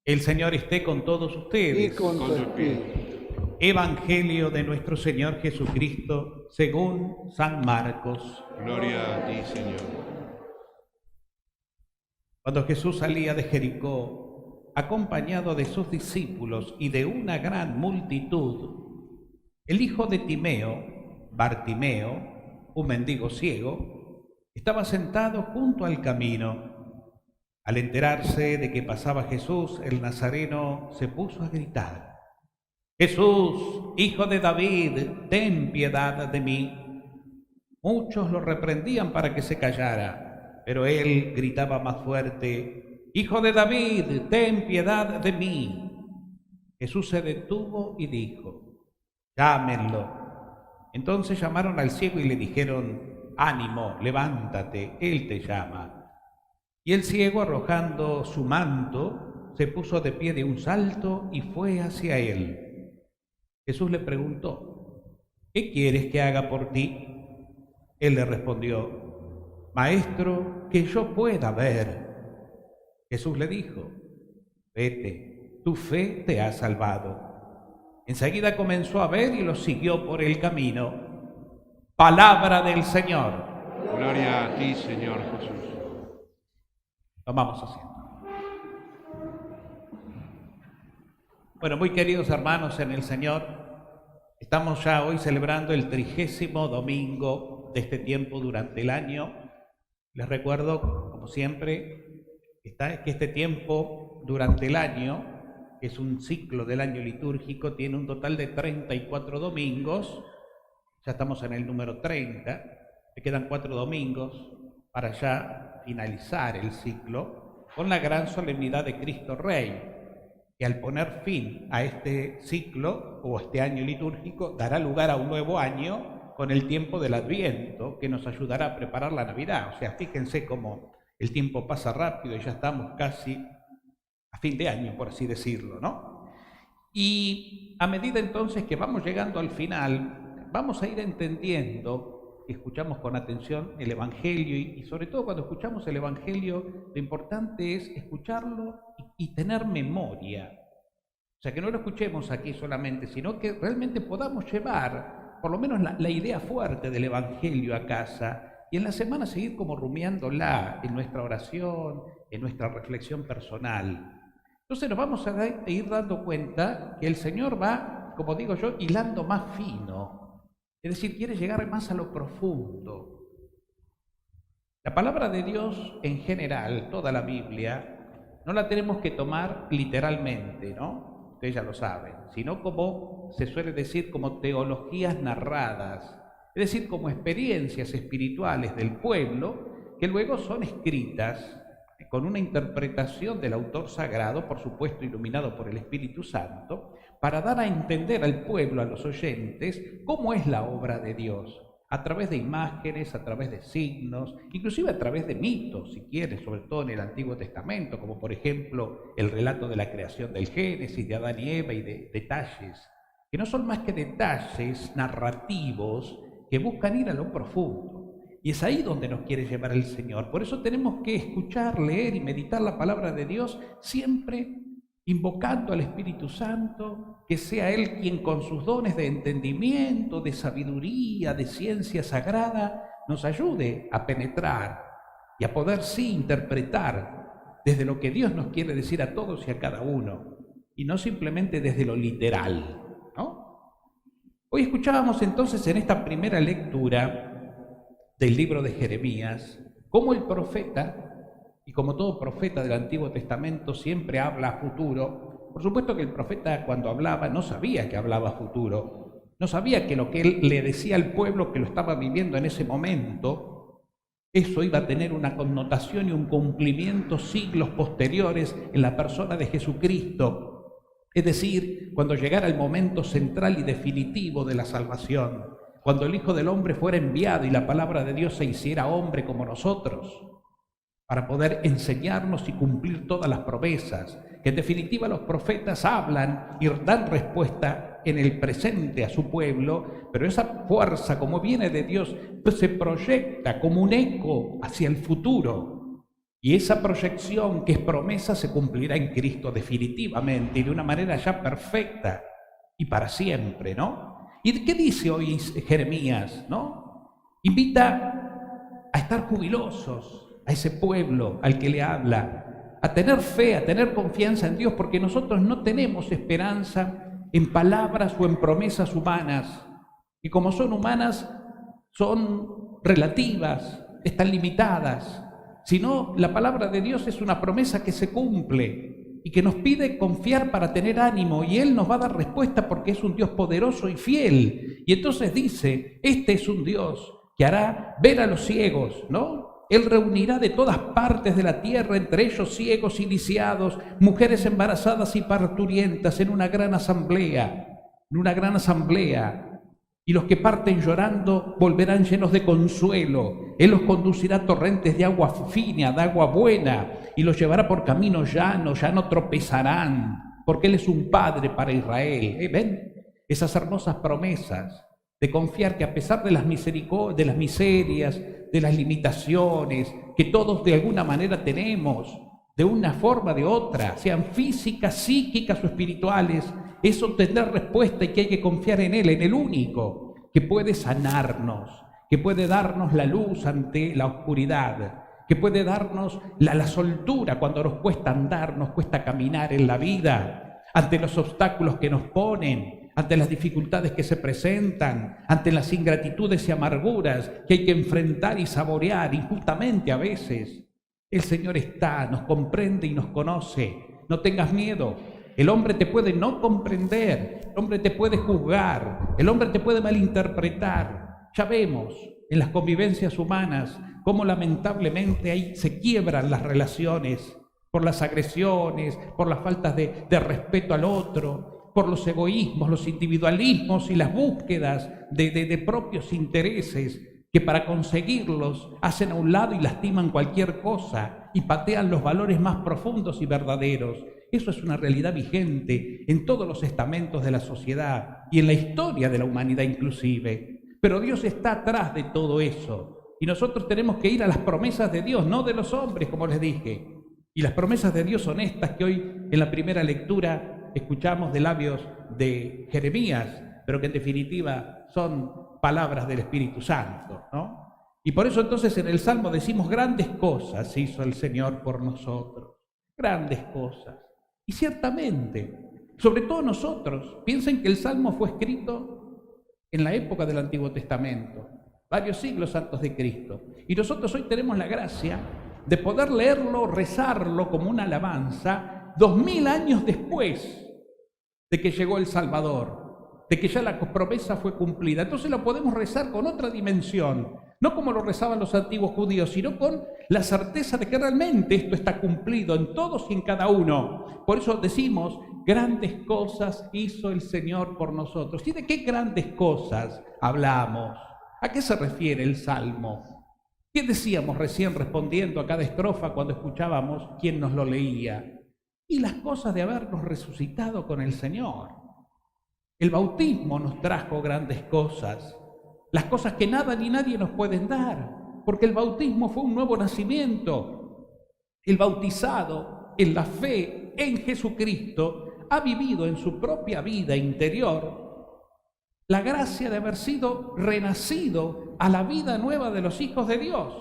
El Señor esté con todos y ustedes. con tu espíritu. Evangelio de nuestro Señor Jesucristo según San Marcos. Gloria a ti, Señor. Cuando Jesús salía de Jericó, acompañado de sus discípulos y de una gran multitud, el hijo de Timeo, Bartimeo, un mendigo ciego, estaba sentado junto al camino. Al enterarse de que pasaba Jesús, el Nazareno se puso a gritar: Jesús, hijo de David, ten piedad de mí. Muchos lo reprendían para que se callara, pero él gritaba más fuerte: Hijo de David, ten piedad de mí. Jesús se detuvo y dijo: Llámenlo. Entonces llamaron al ciego y le dijeron: Ánimo, levántate, él te llama. Y el ciego, arrojando su manto, se puso de pie de un salto y fue hacia él. Jesús le preguntó: ¿Qué quieres que haga por ti? Él le respondió: Maestro, que yo pueda ver. Jesús le dijo: Vete, tu fe te ha salvado. Enseguida comenzó a ver y lo siguió por el camino. Palabra del Señor. Gloria a ti, Señor Jesús. Tomamos asiento. Bueno, muy queridos hermanos en el Señor, estamos ya hoy celebrando el 30º domingo de este tiempo durante el año. Les recuerdo, como siempre, que este tiempo durante el año, que es un ciclo del año litúrgico, tiene un total de 34 domingos. Ya estamos en el número 30, me quedan 4 domingos para ya finalizar el ciclo con la gran solemnidad de Cristo Rey, que al poner fin a este ciclo o este año litúrgico dará lugar a un nuevo año con el tiempo del Adviento, que nos ayudará a preparar la Navidad. O sea, fíjense cómo el tiempo pasa rápido y ya estamos casi a fin de año, por así decirlo, ¿no? Y a medida entonces que vamos llegando al final, vamos a ir entendiendo, que escuchamos con atención el Evangelio y sobre todo cuando escuchamos el Evangelio, lo importante es escucharlo y tener memoria. O sea, que no lo escuchemos aquí solamente, sino que realmente podamos llevar por lo menos la idea fuerte del Evangelio a casa y en la semana seguir como rumiándola en nuestra oración, en nuestra reflexión personal. Entonces nos vamos a ir dando cuenta que el Señor va, como digo yo, hilando más fino. Es decir, quiere llegar más a lo profundo. La palabra de Dios en general, toda la Biblia, no la tenemos que tomar literalmente, ¿no? Ustedes ya lo saben, sino como se suele decir, como teologías narradas, es decir, como experiencias espirituales del pueblo que luego son escritas con una interpretación del autor sagrado, por supuesto iluminado por el Espíritu Santo, para dar a entender al pueblo, a los oyentes, cómo es la obra de Dios, a través de imágenes, a través de signos, inclusive a través de mitos, si quieres, sobre todo en el Antiguo Testamento, como por ejemplo el relato de la creación del Génesis, de Adán y Eva, y de detalles, que no son más que detalles narrativos que buscan ir a lo profundo. Y es ahí donde nos quiere llevar el Señor. Por eso tenemos que escuchar, leer y meditar la palabra de Dios siempre invocando al Espíritu Santo, que sea Él quien con sus dones de entendimiento, de sabiduría, de ciencia sagrada, nos ayude a penetrar y a poder sí interpretar desde lo que Dios nos quiere decir a todos y a cada uno, y no simplemente desde lo literal, ¿no? Hoy escuchábamos entonces en esta primera lectura del libro de Jeremías, cómo el profeta, y como todo profeta del Antiguo Testamento, siempre habla a futuro. Por supuesto que el profeta cuando hablaba no sabía que hablaba a futuro, no sabía que lo que él le decía al pueblo que lo estaba viviendo en ese momento, eso iba a tener una connotación y un cumplimiento siglos posteriores en la persona de Jesucristo. Es decir, cuando llegara el momento central y definitivo de la salvación, cuando el Hijo del Hombre fuera enviado y la palabra de Dios se hiciera hombre como nosotros, para poder enseñarnos y cumplir todas las promesas, que en definitiva los profetas hablan y dan respuesta en el presente a su pueblo, pero esa fuerza, como viene de Dios, pues se proyecta como un eco hacia el futuro. Y esa proyección que es promesa se cumplirá en Cristo definitivamente y de una manera ya perfecta y para siempre, ¿no? ¿Y qué dice hoy Jeremías, no? Invita a estar jubilosos a ese pueblo al que le habla, a tener fe, a tener confianza en Dios, porque nosotros no tenemos esperanza en palabras o en promesas humanas, y como son humanas, son relativas, están limitadas, sino la palabra de Dios es una promesa que se cumple y que nos pide confiar para tener ánimo, y Él nos va a dar respuesta porque es un Dios poderoso y fiel. Y entonces dice, este es un Dios que hará ver a los ciegos, ¿no? Él reunirá de todas partes de la tierra, entre ellos ciegos y lisiados, mujeres embarazadas y parturientas, en una gran asamblea, y los que parten llorando volverán llenos de consuelo. Él los conducirá a torrentes de agua fina, de agua buena, y los llevará por caminos llanos, ya no tropezarán, porque Él es un Padre para Israel. ¿Ven? Esas hermosas promesas de confiar que a pesar de las miserias, de las limitaciones que todos de alguna manera tenemos, de una forma o de otra, sean físicas, psíquicas o espirituales, eso tendrá respuesta y que hay que confiar en Él, en el único que puede sanarnos, que puede darnos la luz ante la oscuridad, que puede darnos la soltura cuando nos cuesta andar, nos cuesta caminar en la vida, ante los obstáculos que nos ponen, ante las dificultades que se presentan, ante las ingratitudes y amarguras que hay que enfrentar y saborear injustamente a veces. El Señor está, nos comprende y nos conoce. No tengas miedo. El hombre te puede no comprender, el hombre te puede juzgar, el hombre te puede malinterpretar. Ya vemos en las convivencias humanas cómo lamentablemente ahí se quiebran las relaciones por las agresiones, por las faltas de respeto al otro, por los egoísmos, los individualismos y las búsquedas de propios intereses que para conseguirlos hacen a un lado y lastiman cualquier cosa y patean los valores más profundos y verdaderos. Eso es una realidad vigente en todos los estamentos de la sociedad y en la historia de la humanidad inclusive. Pero Dios está atrás de todo eso y nosotros tenemos que ir a las promesas de Dios, no de los hombres, como les dije. Y las promesas de Dios son estas que hoy en la primera lectura escuchamos de labios de Jeremías, pero que en definitiva son palabras del Espíritu Santo, ¿no? Y por eso entonces en el Salmo decimos: grandes cosas hizo el Señor por nosotros, grandes cosas. Y ciertamente, sobre todo nosotros, piensen que el Salmo fue escrito en la época del Antiguo Testamento, varios siglos antes de Cristo. Y nosotros hoy tenemos la gracia de poder leerlo, rezarlo como una alabanza 2000 años después de que llegó el Salvador, de que ya la promesa fue cumplida. Entonces lo podemos rezar con otra dimensión, no como lo rezaban los antiguos judíos, sino con la certeza de que realmente esto está cumplido en todos y en cada uno. Por eso decimos: grandes cosas hizo el Señor por nosotros. ¿Y de qué grandes cosas hablamos? ¿A qué se refiere el Salmo? ¿Qué decíamos recién respondiendo a cada estrofa cuando escuchábamos quién nos lo leía? Y las cosas de habernos resucitado con el Señor. El bautismo nos trajo grandes cosas, las cosas que nada ni nadie nos pueden dar, porque el bautismo fue un nuevo nacimiento. El bautizado en la fe en Jesucristo ha vivido en su propia vida interior la gracia de haber sido renacido a la vida nueva de los hijos de Dios.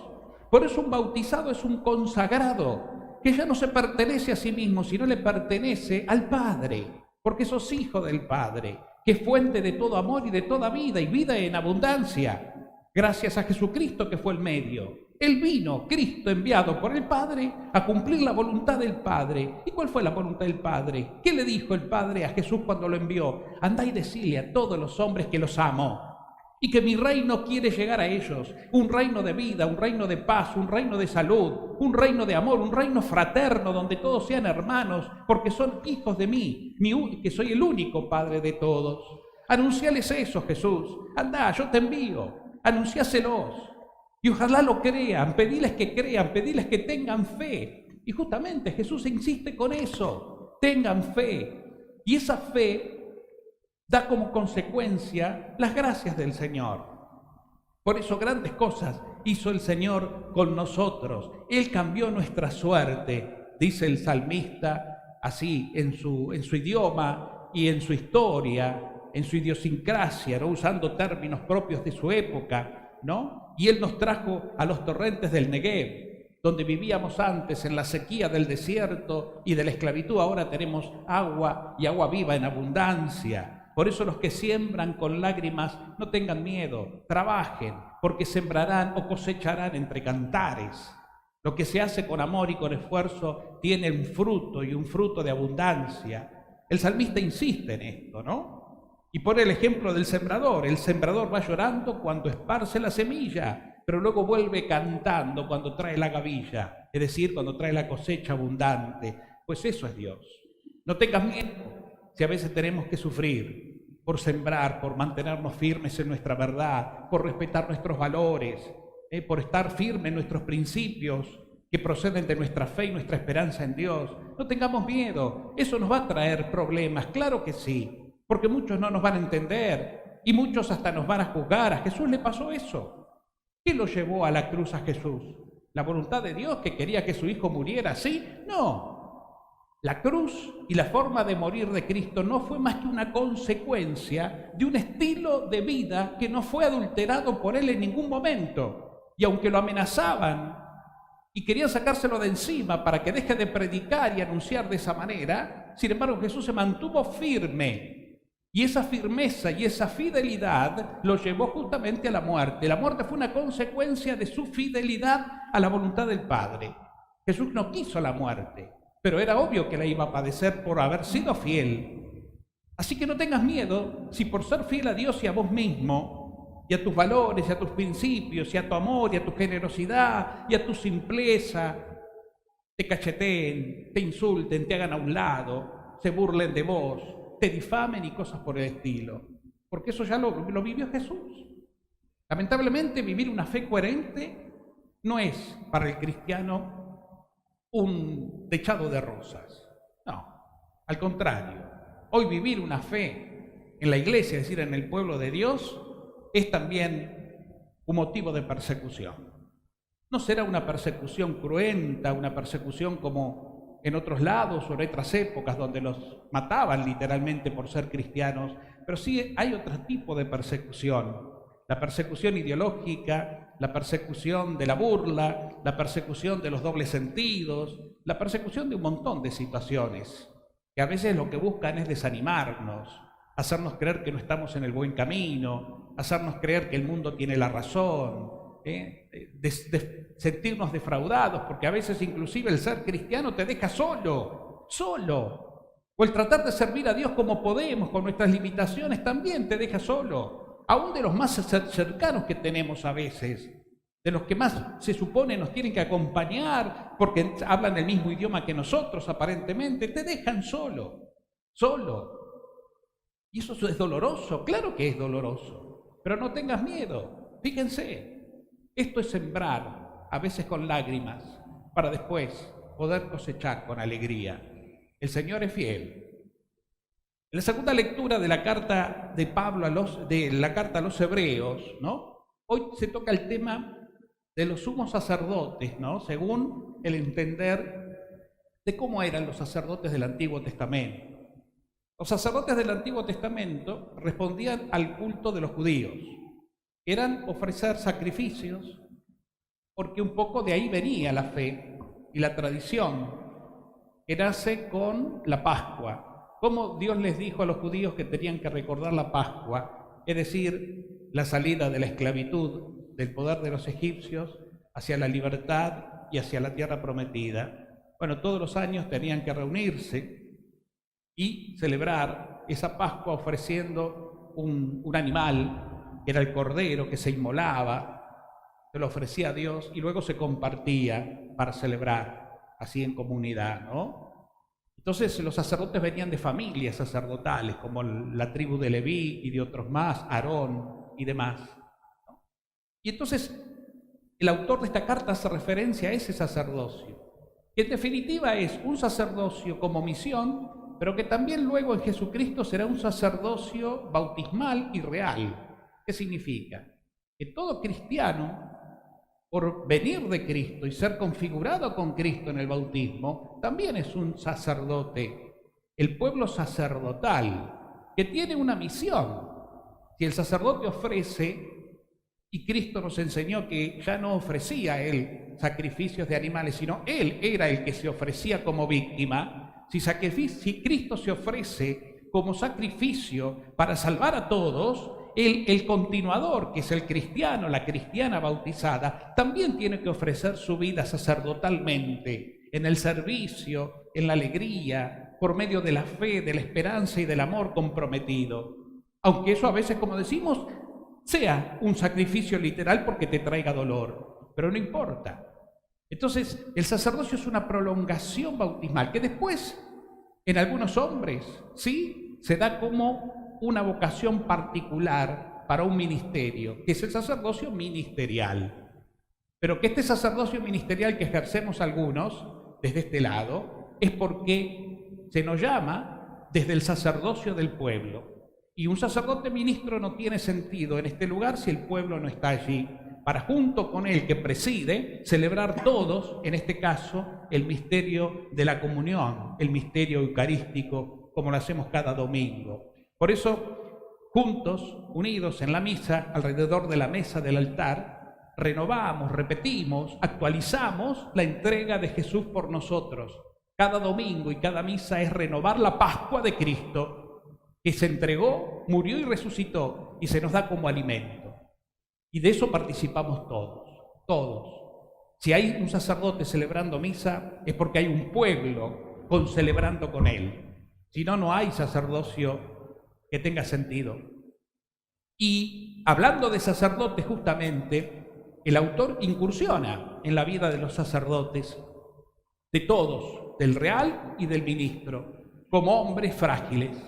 Por eso un bautizado es un consagrado, que ya no se pertenece a sí mismo, sino le pertenece al Padre, porque sos hijo del Padre, que es fuente de todo amor y de toda vida, y vida en abundancia, gracias a Jesucristo que fue el medio. Él vino, Cristo enviado por el Padre, a cumplir la voluntad del Padre. ¿Y cuál fue la voluntad del Padre? ¿Qué le dijo el Padre a Jesús cuando lo envió? Andá y decile a todos los hombres que los amo y que mi reino quiere llegar a ellos. Un reino de vida, un reino de paz, un reino de salud, un reino de amor, un reino fraterno donde todos sean hermanos, porque son hijos de mí, que soy el único Padre de todos. Anunciales eso, Jesús. Andá, yo te envío. Anunciáselos. Y ojalá lo crean, pediles que tengan fe. Y justamente Jesús insiste con eso, tengan fe. Y esa fe da como consecuencia las gracias del Señor. Por eso grandes cosas hizo el Señor con nosotros. Él cambió nuestra suerte, dice el salmista, así en su idioma y en su historia, en su idiosincrasia, ¿no? Usando términos propios de su época, ¿no? Y Él nos trajo a los torrentes del Negev, donde vivíamos antes en la sequía del desierto y de la esclavitud. Ahora tenemos agua y agua viva en abundancia. Por eso los que siembran con lágrimas no tengan miedo, trabajen, porque sembrarán o cosecharán entre cantares. Lo que se hace con amor y con esfuerzo tiene un fruto, y un fruto de abundancia. El salmista insiste en esto, ¿no? Y pone el ejemplo del sembrador. El sembrador va llorando cuando esparce la semilla, pero luego vuelve cantando cuando trae la gavilla, es decir, cuando trae la cosecha abundante. Pues eso es Dios. No tengas miedo si a veces tenemos que sufrir por sembrar, por mantenernos firmes en nuestra verdad, por respetar nuestros valores, por estar firmes en nuestros principios que proceden de nuestra fe y nuestra esperanza en Dios. No tengamos miedo, eso nos va a traer problemas, claro que sí, porque muchos no nos van a entender y muchos hasta nos van a juzgar. A Jesús le pasó eso. ¿Qué lo llevó a la cruz a Jesús? ¿La voluntad de Dios que quería que su hijo muriera así? No. La cruz y la forma de morir de Cristo no fue más que una consecuencia de un estilo de vida que no fue adulterado por Él en ningún momento. Y aunque lo amenazaban y querían sacárselo de encima para que deje de predicar y anunciar de esa manera, sin embargo Jesús se mantuvo firme. Y esa firmeza y esa fidelidad lo llevó justamente a la muerte. La muerte fue una consecuencia de su fidelidad a la voluntad del Padre. Jesús no quiso la muerte, pero era obvio que la iba a padecer por haber sido fiel. Así que no tengas miedo si por ser fiel a Dios y a vos mismo, y a tus valores, y a tus principios, y a tu amor, y a tu generosidad, y a tu simpleza, te cacheteen, te insulten, te hagan a un lado, se burlen de vos, te difamen y cosas por el estilo. Porque eso ya lo vivió Jesús. Lamentablemente, vivir una fe coherente no es para el cristiano un techado de rosas. No, al contrario. Hoy vivir una fe en la iglesia, es decir, en el pueblo de Dios, es también un motivo de persecución. No será una persecución cruenta, una persecución como en otros lados o en otras épocas donde los mataban literalmente por ser cristianos, pero sí hay otro tipo de persecución. La persecución ideológica, la persecución de la burla, la persecución de los dobles sentidos, la persecución de un montón de situaciones que a veces lo que buscan es desanimarnos, hacernos creer que no estamos en el buen camino, hacernos creer que el mundo tiene la razón, de sentirnos defraudados, porque a veces inclusive el ser cristiano te deja solo, o el tratar de servir a Dios como podemos, con nuestras limitaciones, también te deja solo. Aún de los más cercanos que tenemos a veces, de los que más se supone nos tienen que acompañar porque hablan el mismo idioma que nosotros aparentemente, te dejan solo. Y eso es doloroso, claro que es doloroso, pero no tengas miedo. Fíjense, esto es sembrar, a veces con lágrimas, para después poder cosechar con alegría. El Señor es fiel. En la segunda lectura de la carta de Pablo la carta a los Hebreos, ¿no? Hoy se toca el tema de los sumos sacerdotes, ¿no? Según el entender de cómo eran los sacerdotes del Antiguo Testamento. Los sacerdotes del Antiguo Testamento respondían al culto de los judíos. Eran ofrecer sacrificios, porque un poco de ahí venía la fe y la tradición que nace con la Pascua. Como Dios les dijo a los judíos que tenían que recordar la Pascua, es decir, la salida de la esclavitud, del poder de los egipcios, hacia la libertad y hacia la tierra prometida. Bueno, todos los años tenían que reunirse y celebrar esa Pascua ofreciendo un animal, que era el cordero, que se inmolaba, se lo ofrecía a Dios y luego se compartía para celebrar así en comunidad, ¿no? Entonces los sacerdotes venían de familias sacerdotales, como la tribu de Leví y de otros más, Aarón y demás. Y entonces el autor de esta carta hace referencia a ese sacerdocio, que en definitiva es un sacerdocio como misión, pero que también luego en Jesucristo será un sacerdocio bautismal y real. ¿Qué significa? que todo cristiano, por venir de Cristo y ser configurado con Cristo en el bautismo, también es un sacerdote, el pueblo sacerdotal, que tiene una misión. Si el sacerdote ofrece, y Cristo nos enseñó que ya no ofrecía él sacrificios de animales, sino él era el que se ofrecía como víctima. Si Cristo se ofrece como sacrificio para salvar a todos, el continuador, que es el cristiano, la cristiana bautizada, también tiene que ofrecer su vida sacerdotalmente, en el servicio, en la alegría, por medio de la fe, de la esperanza y del amor comprometido. Aunque eso a veces, como decimos, sea un sacrificio literal porque te traiga dolor, pero no importa. Entonces, el sacerdocio es una prolongación bautismal que después, en algunos hombres, sí, se da como una vocación particular para un ministerio, que es el sacerdocio ministerial. Pero que este sacerdocio ministerial que ejercemos algunos, desde este lado, es porque se nos llama desde el sacerdocio del pueblo. Y un sacerdote ministro no tiene sentido en este lugar si el pueblo no está allí, para junto con él que preside, celebrar todos, en este caso, el misterio de la comunión, el misterio eucarístico, como lo hacemos cada domingo. Por eso, juntos, unidos en la misa, alrededor de la mesa del altar, renovamos, repetimos, actualizamos la entrega de Jesús por nosotros. Cada domingo y cada misa es renovar la Pascua de Cristo, que se entregó, murió y resucitó, y se nos da como alimento. Y de eso participamos todos, todos. Si hay un sacerdote celebrando misa, es porque hay un pueblo celebrando con él. Si no, no hay sacerdocio que tenga sentido. Y hablando de sacerdotes, justamente, el autor incursiona en la vida de los sacerdotes, de todos, del real y del ministro, como hombres frágiles,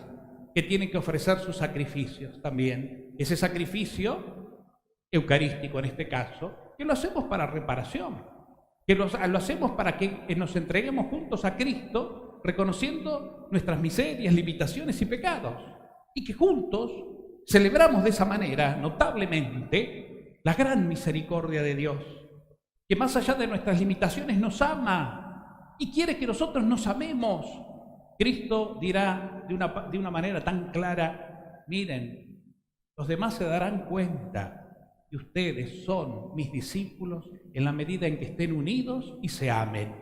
que tienen que ofrecer sus sacrificios también. Ese sacrificio eucarístico, en este caso, que lo hacemos para reparación, que lo hacemos para que nos entreguemos juntos a Cristo, reconociendo nuestras miserias, limitaciones y pecados. Y que juntos celebramos de esa manera, notablemente, la gran misericordia de Dios, que más allá de nuestras limitaciones nos ama y quiere que nosotros nos amemos. Cristo dirá de una manera tan clara: miren, los demás se darán cuenta que ustedes son mis discípulos en la medida en que estén unidos y se amen.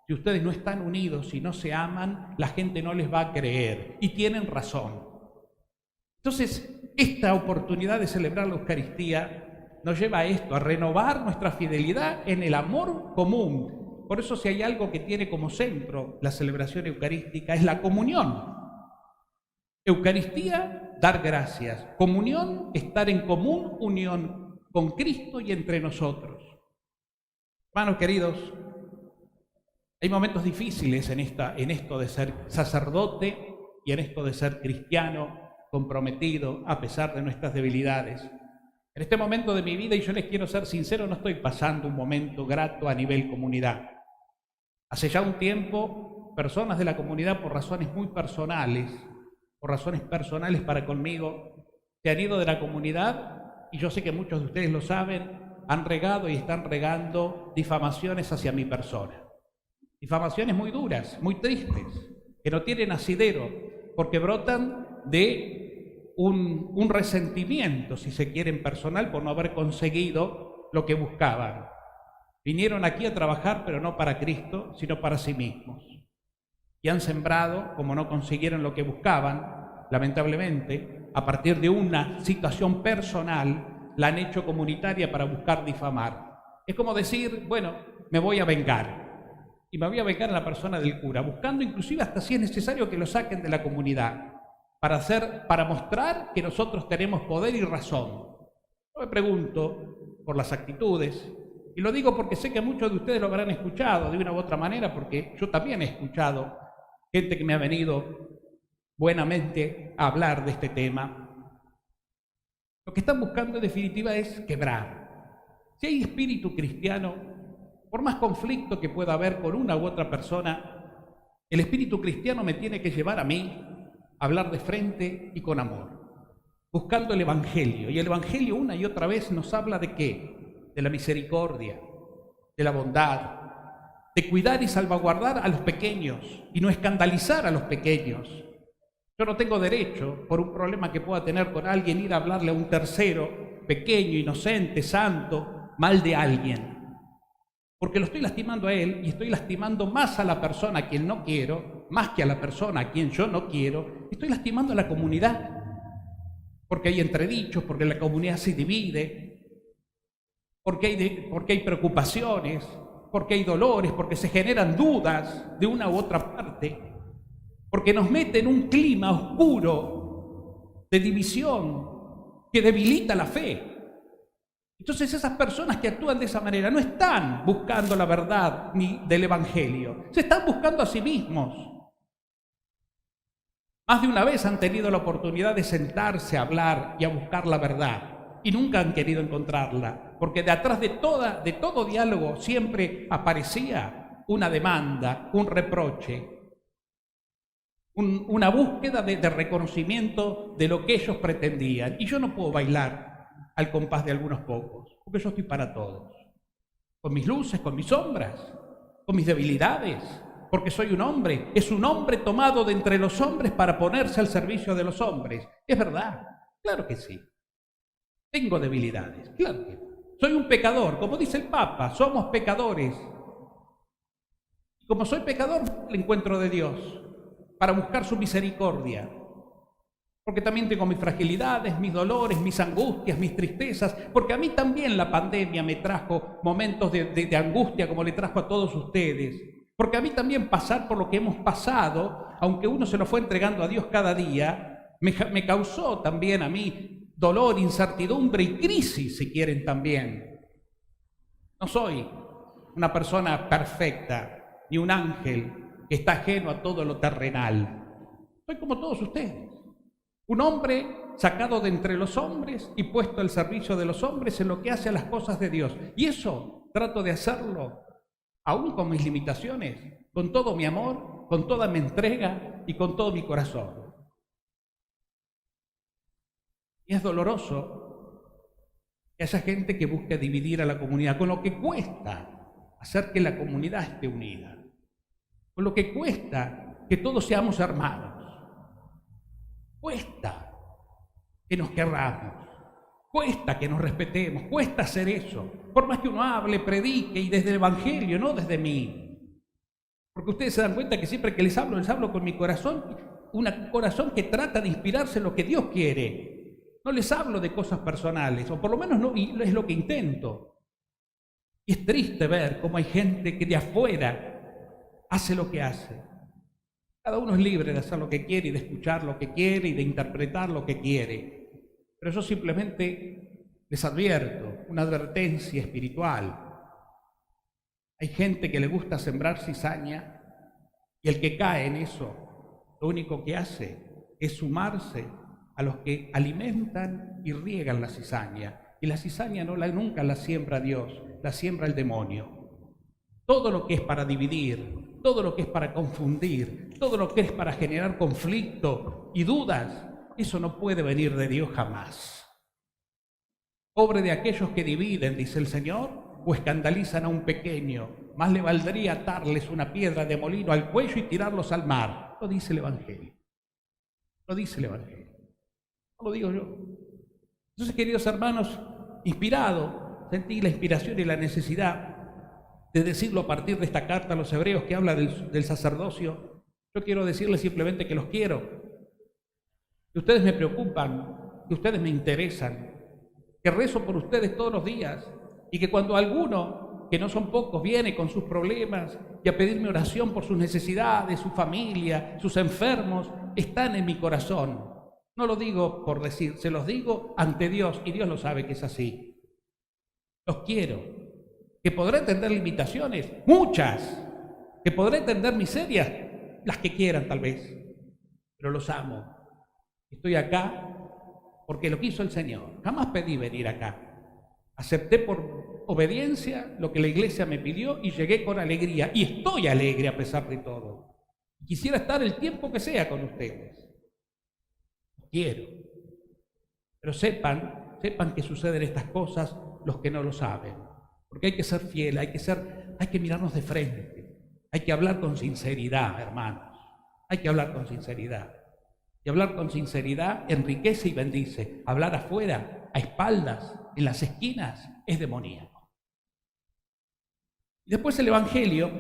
Si ustedes no están unidos y no se aman, la gente no les va a creer, y tienen razón. Entonces, esta oportunidad de celebrar la Eucaristía nos lleva a esto, a renovar nuestra fidelidad en el amor común. Por eso, si hay algo que tiene como centro la celebración eucarística, es la comunión. Eucaristía, dar gracias. Comunión, estar en común unión con Cristo y entre nosotros. Hermanos queridos, hay momentos difíciles en esto de ser sacerdote y en esto de ser cristiano, comprometido a pesar de nuestras debilidades. En este momento de mi vida, y yo les quiero ser sincero, no estoy pasando un momento grato a nivel comunidad. Hace ya un tiempo, personas de la comunidad, por razones muy personales, para conmigo, se han ido de la comunidad, y yo sé que muchos de ustedes lo saben, han regado y están regando difamaciones hacia mi persona. Difamaciones muy duras, muy tristes, que no tienen asidero, porque brotan de un resentimiento, si se quiere, personal, por no haber conseguido lo que buscaban. Vinieron aquí a trabajar, pero no para Cristo, sino para sí mismos. Y han sembrado, como no consiguieron lo que buscaban, lamentablemente, a partir de una situación personal, la han hecho comunitaria para buscar difamar. Es como decir, bueno, me voy a vengar. Y me voy a vengar a la persona del cura, buscando inclusive hasta si es necesario que lo saquen de la comunidad, para mostrar que nosotros tenemos poder y razón. Yo me pregunto por las actitudes, y lo digo porque sé que muchos de ustedes lo habrán escuchado de una u otra manera, porque yo también he escuchado gente que me ha venido buenamente a hablar de este tema. Lo que están buscando en definitiva es quebrar. Si hay espíritu cristiano, por más conflicto que pueda haber con una u otra persona, el espíritu cristiano me tiene que llevar a mí a hablar de frente y con amor. buscando el Evangelio. Y el Evangelio una y otra vez nos habla ¿de qué? De la misericordia, de la bondad, de cuidar y salvaguardar a los pequeños y no escandalizar a los pequeños. Yo no tengo derecho, por un problema que pueda tener con alguien, ir a hablarle a un tercero, pequeño, inocente, santo, mal de alguien. Porque lo estoy lastimando a él y estoy lastimando más a la persona a quien no quiero, más que a la persona a quien yo no quiero. Estoy lastimando a la comunidad. Porque hay entredichos, porque la comunidad se divide, porque hay preocupaciones, porque hay dolores, porque se generan dudas de una u otra parte, porque nos mete en un clima oscuro de división que debilita la fe. Entonces esas personas que actúan de esa manera no están buscando la verdad ni del Evangelio, se están buscando a sí mismos. Más de una vez han tenido la oportunidad de sentarse a hablar y a buscar la verdad y nunca han querido encontrarla, porque detrás de todo diálogo siempre aparecía una demanda, un reproche, una búsqueda de reconocimiento de lo que ellos pretendían. Y yo no puedo bailar al compás de algunos pocos, porque yo estoy para todos, con mis luces, con mis sombras, con mis debilidades. Porque soy un hombre, es un hombre tomado de entre los hombres para ponerse al servicio de los hombres. Es verdad, claro que sí. Tengo debilidades, claro que sí. Soy un pecador, como dice el Papa, somos pecadores. Como soy pecador, el encuentro de Dios para buscar su misericordia. Porque también tengo mis fragilidades, mis dolores, mis angustias, mis tristezas. Porque a mí también la pandemia me trajo momentos de angustia como le trajo a todos ustedes. Porque a mí también pasar por lo que hemos pasado, aunque uno se lo fue entregando a Dios cada día, me causó también a mí dolor, incertidumbre y crisis, si quieren también. No soy una persona perfecta, ni un ángel que está ajeno a todo lo terrenal. Soy como todos ustedes. Un hombre sacado de entre los hombres y puesto al servicio de los hombres en lo que hace a las cosas de Dios. Y eso trato de hacerlo aún con mis limitaciones, con todo mi amor, con toda mi entrega y con todo mi corazón. Y es doloroso que haya gente que busque dividir a la comunidad, con lo que cuesta hacer que la comunidad esté unida, con lo que cuesta que todos seamos hermanos. Cuesta que nos querramos. Cuesta que nos respetemos, cuesta hacer eso. Por más que uno hable, predique y desde el Evangelio, no desde mí. Porque ustedes se dan cuenta que siempre que les hablo con mi corazón, un corazón que trata de inspirarse en lo que Dios quiere. No les hablo de cosas personales, o por lo menos no es lo que intento. Y es triste ver cómo hay gente que de afuera hace lo que hace. Cada uno es libre de hacer lo que quiere y de escuchar lo que quiere y de interpretar lo que quiere. Pero yo simplemente les advierto, una advertencia espiritual. Hay gente que le gusta sembrar cizaña y el que cae en eso, lo único que hace es sumarse a los que alimentan y riegan la cizaña. Y la cizaña nunca la siembra Dios, la siembra el demonio. Todo lo que es para dividir, todo lo que es para confundir, todo lo que es para generar conflicto y dudas, eso no puede venir de Dios jamás. Pobre de aquellos que dividen, dice el Señor, o escandalizan a un pequeño. Más le valdría atarles una piedra de molino al cuello y tirarlos al mar. Lo dice el Evangelio. Lo dice el Evangelio. No lo digo yo. Entonces, queridos hermanos, inspirado, sentí la inspiración y la necesidad de decirlo a partir de esta carta a los hebreos que habla del sacerdocio. Yo quiero decirles simplemente que los quiero. Que ustedes me preocupan, que ustedes me interesan, que rezo por ustedes todos los días y que cuando alguno, que no son pocos, viene con sus problemas y a pedirme oración por sus necesidades, su familia, sus enfermos, están en mi corazón. No lo digo por decir, se los digo ante Dios y Dios lo sabe que es así. Los quiero, que podré entender limitaciones, muchas, que podré entender miserias, las que quieran tal vez, pero los amo. Estoy acá porque lo quiso el Señor. Jamás pedí venir acá. Acepté por obediencia lo que la iglesia me pidió y llegué con alegría. Y estoy alegre a pesar de todo. Quisiera estar el tiempo que sea con ustedes. Quiero. Pero sepan que suceden estas cosas los que no lo saben. Porque hay que ser fiel, hay que mirarnos de frente. Hay que hablar con sinceridad, hermanos. Hay que hablar con sinceridad. Y hablar con sinceridad enriquece y bendice. Hablar afuera, a espaldas, en las esquinas, es demoníaco. Y después el Evangelio.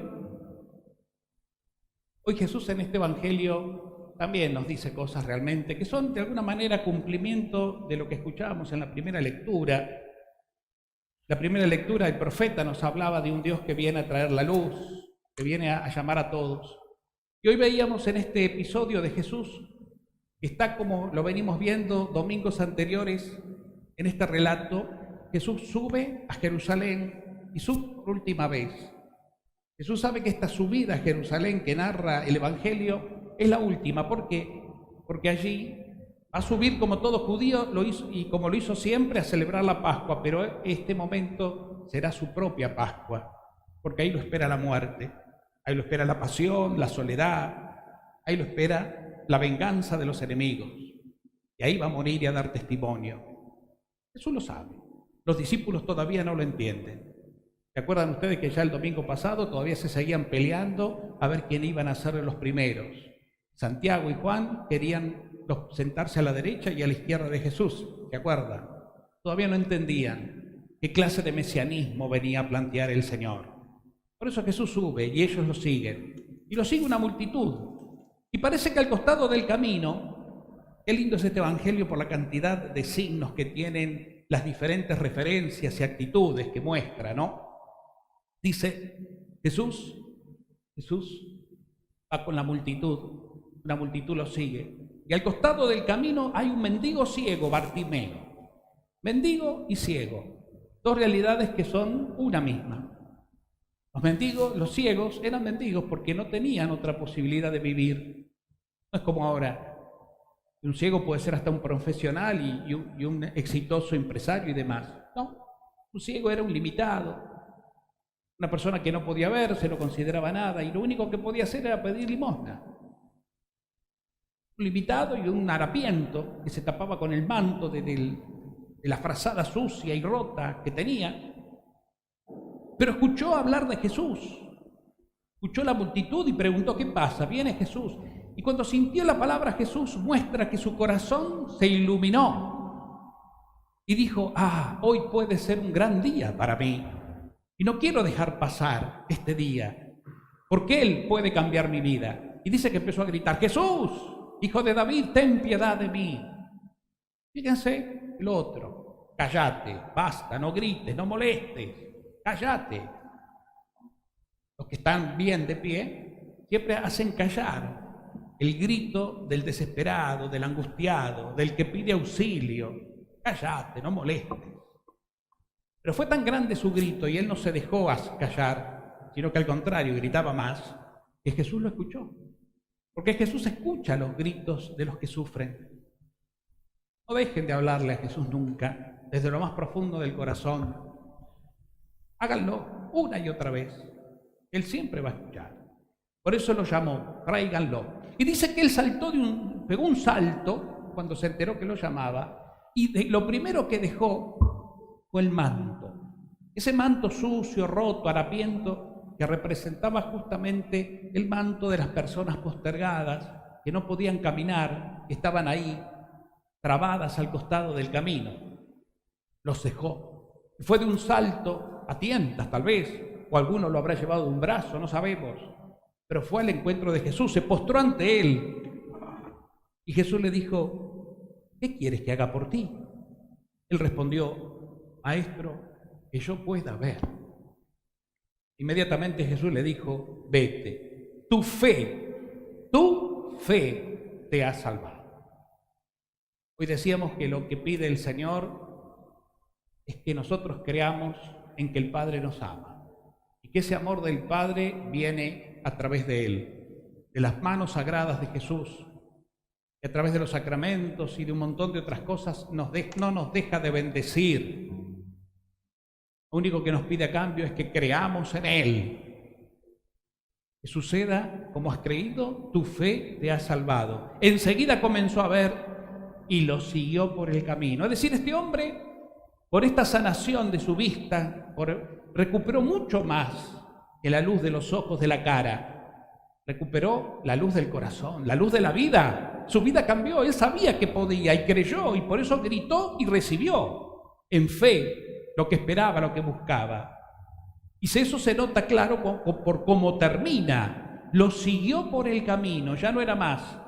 Hoy Jesús en este Evangelio también nos dice cosas realmente que son de alguna manera cumplimiento de lo que escuchábamos en la primera lectura. La primera lectura, el profeta nos hablaba de un Dios que viene a traer la luz, que viene a llamar a todos. Y hoy veíamos en este episodio de Jesús, que está como lo venimos viendo domingos anteriores en este relato, Jesús sube a Jerusalén y sube por última vez. Jesús sabe que esta subida a Jerusalén que narra el Evangelio es la última. ¿Por qué? Porque allí va a subir como todo judío lo hizo, y como lo hizo siempre, a celebrar la Pascua, pero este momento será su propia Pascua, porque ahí lo espera la muerte, ahí lo espera la pasión, la soledad, ahí lo espera la venganza de los enemigos, y ahí va a morir y a dar testimonio. Jesús lo sabe, los discípulos todavía no lo entienden. ¿Se acuerdan ustedes que ya el domingo pasado todavía se seguían peleando a ver quién iban a ser los primeros? Santiago y Juan querían sentarse a la derecha y a la izquierda de Jesús, ¿se acuerdan? Todavía no entendían qué clase de mesianismo venía a plantear el Señor. Por eso Jesús sube y ellos lo siguen. Y lo sigue una multitud. Y parece que al costado del camino, qué lindo es este Evangelio por la cantidad de signos que tienen, las diferentes referencias y actitudes que muestra, ¿no? Dice, Jesús va con la multitud lo sigue. Y al costado del camino hay un mendigo ciego, Bartimeo. Mendigo y ciego, dos realidades que son una misma. Los ciegos eran mendigos porque no tenían otra posibilidad de vivir. No es como ahora. Un ciego puede ser hasta un profesional y un exitoso empresario y demás. No, un ciego era un limitado. Una persona que no podía verse, no consideraba nada y lo único que podía hacer era pedir limosna. Un limitado y un harapiento que se tapaba con el manto de la frazada sucia y rota que tenía. Pero escuchó hablar de Jesús. Escuchó la multitud y preguntó: ¿qué pasa? Viene Jesús. Y cuando sintió la palabra Jesús, muestra que su corazón se iluminó. Y dijo: hoy puede ser un gran día para mí. Y no quiero dejar pasar este día, porque Él puede cambiar mi vida. Y dice que empezó a gritar: Jesús, Hijo de David, ten piedad de mí. Fíjense el otro: cállate, basta, no grites, no molestes, cállate. Los que están bien de pie siempre hacen callar el grito del desesperado, del angustiado, del que pide auxilio. Cállate, no molestes. Pero fue tan grande su grito y él no se dejó callar, sino que al contrario gritaba más, que Jesús lo escuchó. Porque Jesús escucha los gritos de los que sufren. No dejen de hablarle a Jesús nunca, desde lo más profundo del corazón. Háganlo una y otra vez. Él siempre va a escuchar. Por eso lo llamó: tráiganlo. Y dice que él pegó un salto cuando se enteró que lo llamaba, y lo primero que dejó fue el manto. Ese manto sucio, roto, harapiento, que representaba justamente el manto de las personas postergadas, que no podían caminar, que estaban ahí, trabadas al costado del camino. Los dejó. Fue de un salto a tientas, tal vez, o alguno lo habrá llevado de un brazo, no sabemos. Pero fue al encuentro de Jesús, se postró ante él. Y Jesús le dijo: ¿qué quieres que haga por ti? Él respondió: Maestro, que yo pueda ver. Inmediatamente Jesús le dijo: vete, tu fe te ha salvado. Hoy decíamos que lo que pide el Señor es que nosotros creamos en que el Padre nos ama y que ese amor del Padre viene a través de Él, de las manos sagradas de Jesús, que a través de los sacramentos y de un montón de otras cosas no nos deja de bendecir. Lo único que nos pide a cambio es que creamos en Él. Que suceda como has creído, tu fe te ha salvado. Enseguida comenzó a ver y lo siguió por el camino. Es decir, este hombre, por esta sanación de su vista, recuperó mucho más que la luz de los ojos de la cara. Recuperó la luz del corazón, la luz de la vida. Su vida cambió, él sabía que podía y creyó, y por eso gritó y recibió en fe lo que esperaba, lo que buscaba. Y eso se nota claro por cómo termina. Lo siguió por el camino, ya no era más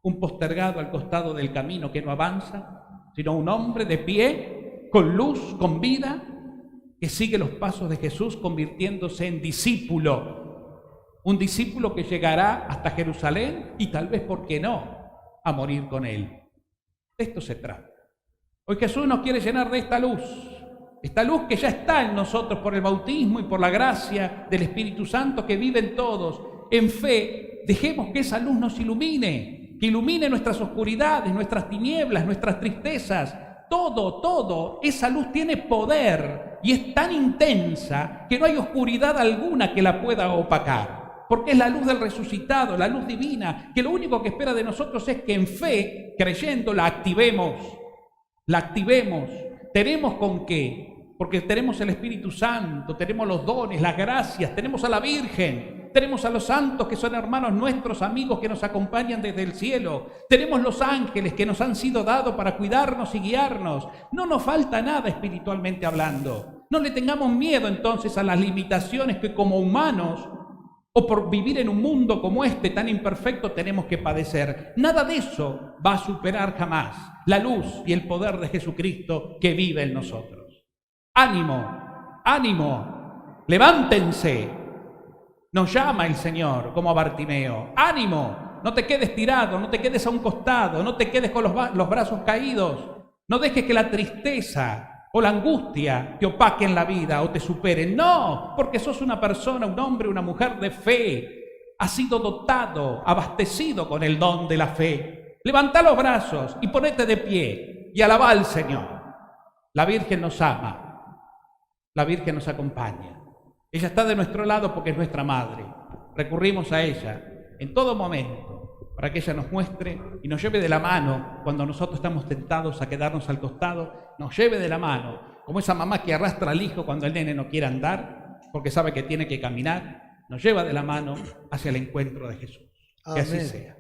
un postergado al costado del camino que no avanza, sino un hombre de pie, con luz, con vida, que sigue los pasos de Jesús convirtiéndose en discípulo. Un discípulo que llegará hasta Jerusalén y tal vez, ¿por qué no?, a morir con él. De esto se trata. Hoy Jesús nos quiere llenar de esta luz que ya está en nosotros por el bautismo y por la gracia del Espíritu Santo que vive en todos. En fe, dejemos que esa luz nos ilumine, que ilumine nuestras oscuridades, nuestras tinieblas, nuestras tristezas. Todo, esa luz tiene poder y es tan intensa que no hay oscuridad alguna que la pueda opacar. Porque es la luz del resucitado, la luz divina, que lo único que espera de nosotros es que en fe, creyendo, la activemos. ¿Tenemos con qué? Porque tenemos el Espíritu Santo, tenemos los dones, las gracias, tenemos a la Virgen, tenemos a los santos que son hermanos nuestros, amigos que nos acompañan desde el cielo, tenemos los ángeles que nos han sido dados para cuidarnos y guiarnos. No nos falta nada espiritualmente hablando. No le tengamos miedo entonces a las limitaciones que como humanos o por vivir en un mundo como este tan imperfecto tenemos que padecer. Nada de eso va a superar jamás la luz y el poder de Jesucristo que vive en nosotros. ¡Ánimo! ¡Levántense! Nos llama el Señor como a Bartimeo. ¡Ánimo! No te quedes tirado, no te quedes a un costado, no te quedes con los brazos caídos. No dejes que la tristeza o la angustia te opaquen la vida o te superen. No, porque sos una persona, un hombre, una mujer de fe. Has sido dotado, abastecido con el don de la fe. Levanta los brazos y ponete de pie y alaba al Señor. La Virgen nos ama, la Virgen nos acompaña. Ella está de nuestro lado porque es nuestra madre. Recurrimos a ella en todo momento para que ella nos muestre y nos lleve de la mano cuando nosotros estamos tentados a quedarnos al costado. Nos lleve de la mano, como esa mamá que arrastra al hijo cuando el nene no quiere andar, porque sabe que tiene que caminar. Nos lleva de la mano hacia el encuentro de Jesús. Que así sea.